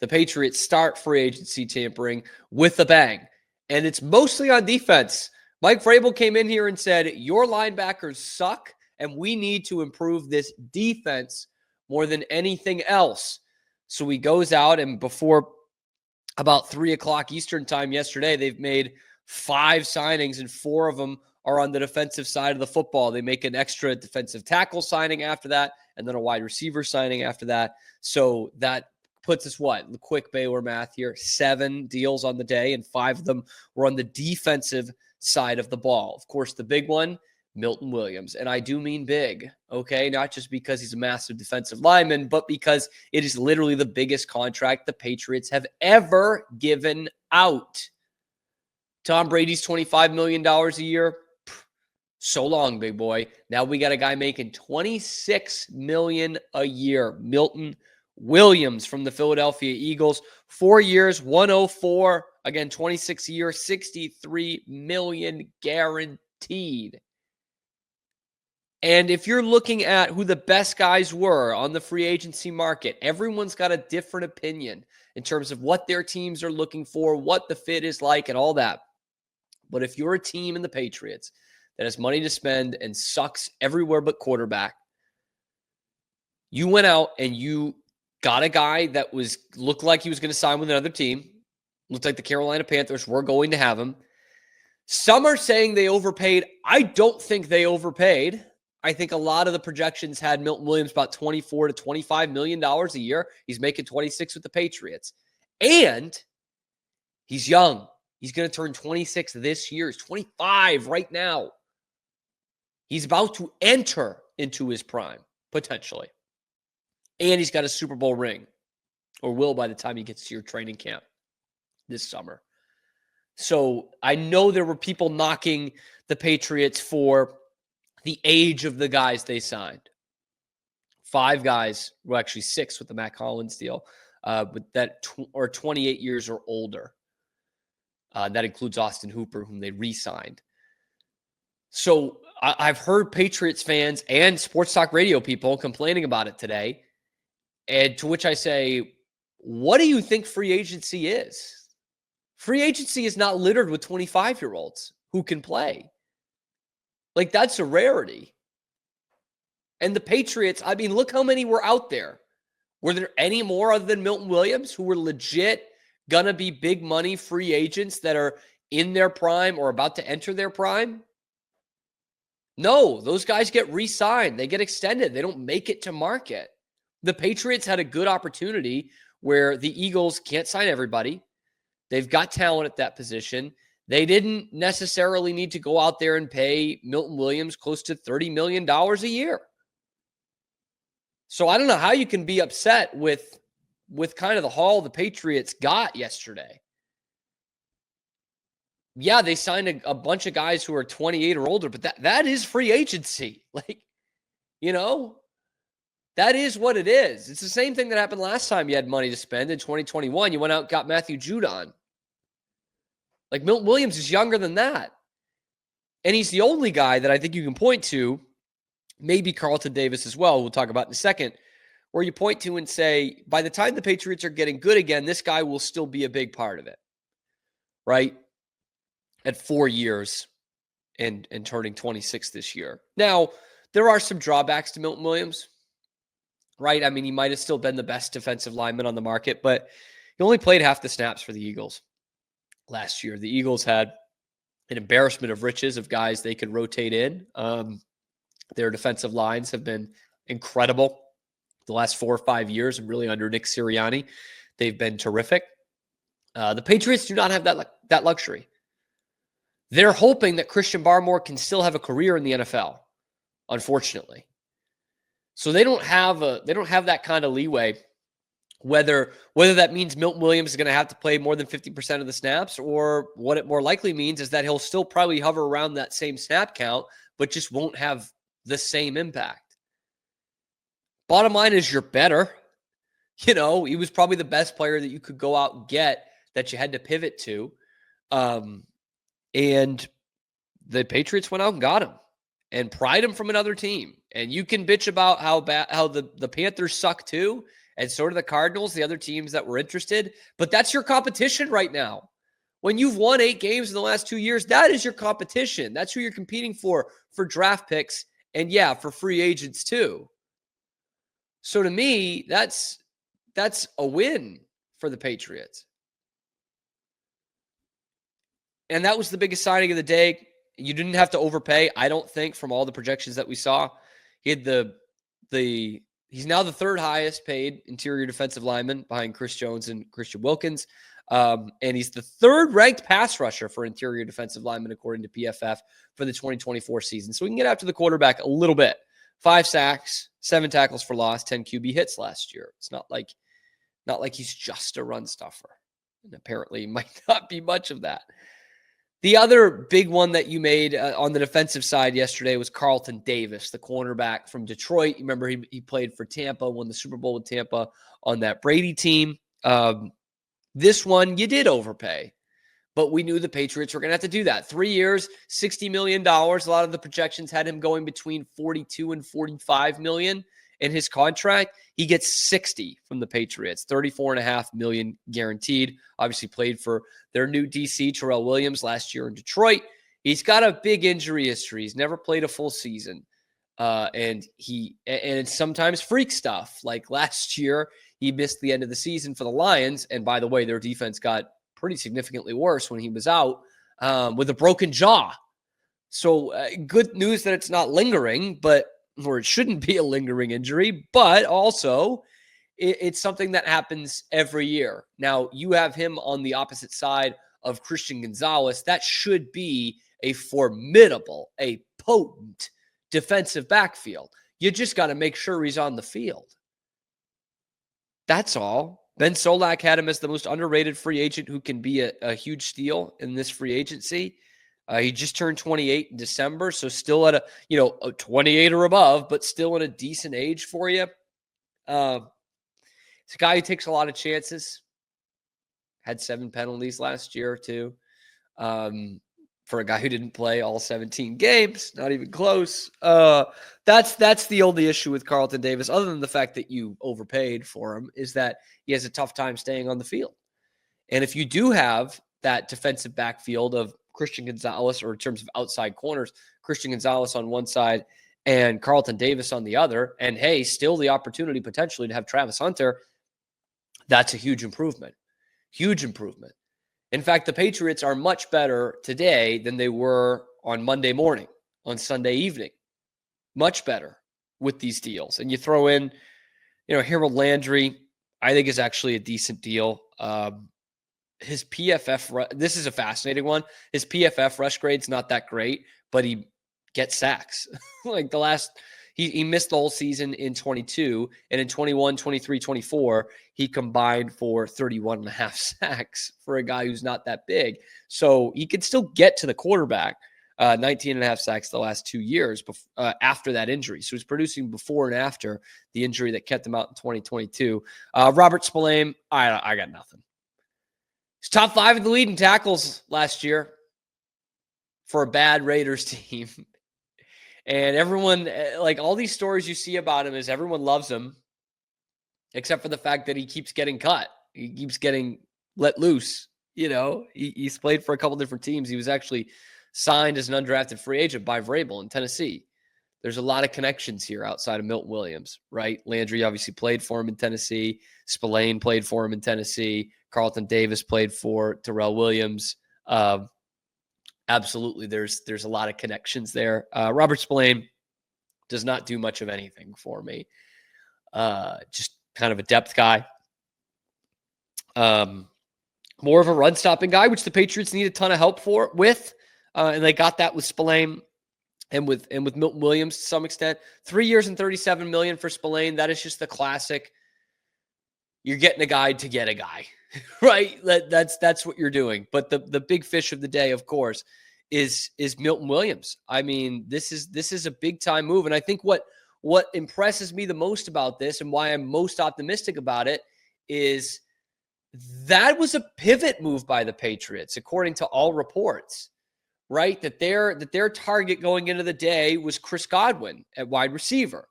The Patriots start free agency tampering with a bang, and it's mostly on defense. Mike Vrabel came in here and said, your linebackers suck, and we need to improve this defense more than anything else. So he goes out, and before about 3 o'clock Eastern time yesterday, they've made 5 signings, and 4 of them are on the defensive side of the football. They make an extra defensive tackle signing after that, and then a wide receiver signing after that. So that puts us what? The quick Baylor math here. 7 deals on the day, and 5 of them were on the defensive side of the ball. Of course, the big one, Milton Williams. And I do mean big, okay? Not just because he's a massive defensive lineman, but because it is literally the biggest contract the Patriots have ever given out. Tom Brady's $25 million a year. So long, big boy. Now we got a guy making $26 million a year. Milton Williams from the Philadelphia Eagles. 4 years, 104. Again, 26 a year, $63 million guaranteed. And if you're looking at who the best guys were on the free agency market, everyone's got a different opinion in terms of what their teams are looking for, what the fit is like, and all that. But if you're a team in the Patriots that has money to spend and sucks everywhere but quarterback, you went out and you got a guy that looked like he was going to sign with another team. Looked like the Carolina Panthers were going to have him. Some are saying they overpaid. I don't think they overpaid. I think a lot of the projections had Milton Williams about $24 to $25 million a year. He's making 26 with the Patriots. And he's young. He's going to turn 26 this year. He's 25 right now. He's about to enter into his prime, potentially. And he's got a Super Bowl ring, or will by the time he gets to your training camp this summer. So I know there were people knocking the Patriots for the age of the guys they signed. 5 guys, well, actually 6 with the Matt Collins deal, with that or 28 years or older. That includes Austin Hooper, whom they re-signed. So I've heard Patriots fans and sports talk radio people complaining about it today. And to which I say, what do you think free agency is? Free agency is not littered with 25-year-olds who can play. Like, that's a rarity. And the Patriots, I mean, look how many were out there. Were there any more other than Milton Williams who were legit going to be big money free agents that are in their prime or about to enter their prime? No, those guys get re-signed. They get extended. They don't make it to market. The Patriots had a good opportunity where the Eagles can't sign everybody. They've got talent at that position. They didn't necessarily need to go out there and pay Milton Williams close to $30 million a year. So I don't know how you can be upset with kind of the haul the Patriots got yesterday. Yeah, they signed a bunch of guys who are 28 or older, but that is free agency. Like, you know, that is what it is. It's the same thing that happened last time you had money to spend in 2021. You went out and got Matthew Judon. Like, Milton Williams is younger than that. And he's the only guy that I think you can point to, maybe Carlton Davis as well, we'll talk about in a second, where you point to and say, by the time the Patriots are getting good again, this guy will still be a big part of it, right? At 4 years and turning 26 this year. Now, there are some drawbacks to Milton Williams, right? I mean, he might have still been the best defensive lineman on the market, but he only played half the snaps for the Eagles last year. The Eagles had an embarrassment of riches of guys they could rotate in. Their defensive lines have been incredible the last 4 or 5 years, and really under Nick Sirianni, they've been terrific. The Patriots do not have that luxury. They're hoping that Christian Barmore can still have a career in the NFL, unfortunately. So they don't have that kind of leeway. Whether that means Milton Williams is going to have to play more than 50% of the snaps, or what it more likely means is that he'll still probably hover around that same snap count, but just won't have the same impact. Bottom line is you're better. You know, he was probably the best player that you could go out and get that you had to pivot to. And the Patriots went out and got him and pried him from another team. And you can bitch about how the Panthers suck too, and so do the Cardinals, the other teams that were interested. But that's your competition right now. When you've won 8 games in the last 2 years, that is your competition. That's who you're competing for draft picks and, yeah, for free agents too. So to me, that's a win for the Patriots. And that was the biggest signing of the day. You didn't have to overpay, I don't think, from all the projections that we saw. He had he's now the 3rd highest paid interior defensive lineman behind Chris Jones and Christian Wilkins. And he's the 3rd ranked pass rusher for interior defensive linemen, according to PFF, for the 2024 season. So we can get after the quarterback a little bit. 5 sacks, 7 tackles for loss, 10 QB hits last year. It's not like he's just a run stuffer. And apparently might not be much of that. The other big one that you made on the defensive side yesterday was Carlton Davis, the cornerback from Detroit. You remember he played for Tampa, won the Super Bowl with Tampa on that Brady team. This one, you did overpay, but we knew the Patriots were going to have to do that. 3 years, $60 million. A lot of the projections had him going between 42 and 45 million in his contract. He gets 60 from the Patriots, 34.5 million guaranteed. Obviously played for their new DC, Terrell Williams, last year in Detroit. He's got a big injury history. He's never played a full season. And it's sometimes freak stuff. Like last year, he missed the end of the season for the Lions. And by the way, their defense got pretty significantly worse when he was out with a broken jaw. So good news that it's not lingering, or it shouldn't be a lingering injury, but also it's something that happens every year. Now, you have him on the opposite side of Christian Gonzalez. That should be a formidable, a potent defensive backfield. You just got to make sure he's on the field. That's all. Ben Solak had him as the most underrated free agent who can be a huge steal in this free agency. He just turned 28 in December, so still at a 28 or above, but still in a decent age for you. It's a guy who takes a lot of chances. Had 7 penalties last year too. For a guy who didn't play all 17 games, not even close. That's the only issue with Carlton Davis, other than the fact that you overpaid for him, is that he has a tough time staying on the field. And if you do have that defensive backfield of Christian Gonzalez, or in terms of outside corners, Christian Gonzalez on one side and Carlton Davis on the other, and hey, still the opportunity potentially to have Travis Hunter, that's a huge improvement. Huge improvement. In fact, the Patriots are much better today than they were on Monday morning, on Sunday evening. Much better with these deals. And you throw in, Harold Landry, I think is actually a decent deal. His PFF, this is a fascinating one. His PFF rush grade's not that great, but he gets sacks. Like he missed the whole season in 22, and in 21, 23, 24, he combined for 31 and a half sacks for a guy who's not that big. So he could still get to the quarterback. 19 and a half sacks the last 2 years after that injury. So he's producing before and after the injury that kept him out in 2022. Robert Spillane, I got nothing. He's top 5 in the lead in tackles last year for a bad Raiders team. And everyone, like all these stories you see about him, is everyone loves him, except for the fact that he keeps getting cut. He keeps getting let loose. He's played for a couple different teams. He was actually signed as an undrafted free agent by Vrabel in Tennessee. There's a lot of connections here outside of Milton Williams, right? Landry obviously played for him in Tennessee. Spillane played for him in Tennessee. Carlton Davis played for Terrell Williams. Absolutely, there's a lot of connections there. Robert Spillane does not do much of anything for me. Just kind of a depth guy. More of a run-stopping guy, which the Patriots need a ton of help with. And they got that with Spillane and with Milton Williams to some extent. 3 years and $37 million for Spillane. That is just the classic. You're getting a guy to get a guy, right? That's what you're doing. But the big fish of the day, of course, is Milton Williams. I mean, this is a big time move, and I think what impresses me the most about this, and why I'm most optimistic about it, is that was a pivot move by the Patriots, according to all reports. Right? That their target going into the day was Chris Godwin at wide receiver.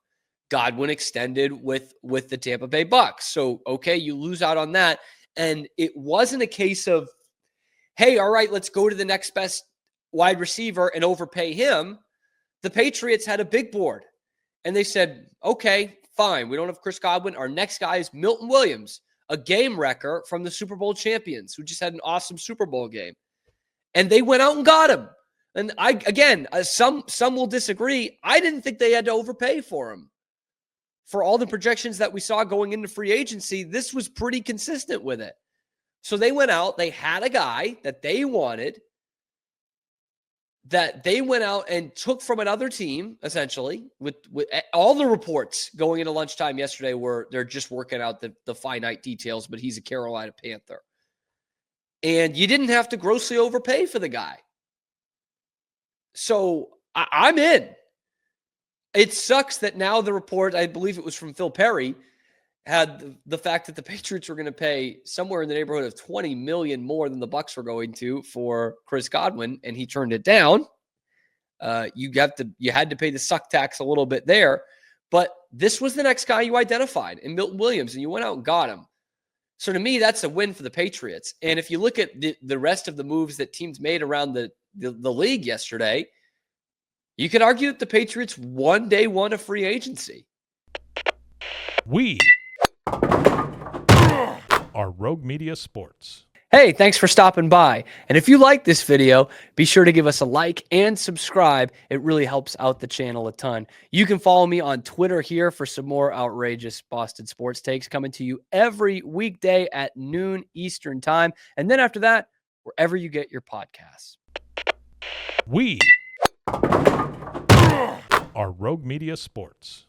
Godwin extended with the Tampa Bay Bucks. So, okay, you lose out on that. And it wasn't a case of, hey, all right, let's go to the next best wide receiver and overpay him. The Patriots had a big board, and they said, okay, fine, we don't have Chris Godwin. Our next guy is Milton Williams, a game wrecker from the Super Bowl champions who just had an awesome Super Bowl game. And they went out and got him. And some will disagree. I didn't think they had to overpay for him. For all the projections that we saw going into free agency, this was pretty consistent with it. So they went out, they had a guy that they wanted, that they went out and took from another team, essentially, with all the reports going into lunchtime yesterday were they're just working out the finite details, but he's a Carolina Panther. And you didn't have to grossly overpay for the guy. So I'm in. It sucks that now the report, I believe it was from Phil Perry, had the fact that the Patriots were going to pay somewhere in the neighborhood of $20 million more than the Bucs were going to for Chris Godwin, and he turned it down. You had to pay the suck tax a little bit there, but this was the next guy you identified in Milton Williams, and you went out and got him. So to me, that's a win for the Patriots. And if you look at the rest of the moves that teams made around the league yesterday, you could argue that the Patriots won day one of free agency. We are Rogue Media Sports. Hey, thanks for stopping by. And if you like this video, be sure to give us a like and subscribe. It really helps out the channel a ton. You can follow me on Twitter here for some more outrageous Boston sports takes coming to you every weekday at noon Eastern time. And then after that, wherever you get your podcasts. We are Rogue Media Sports.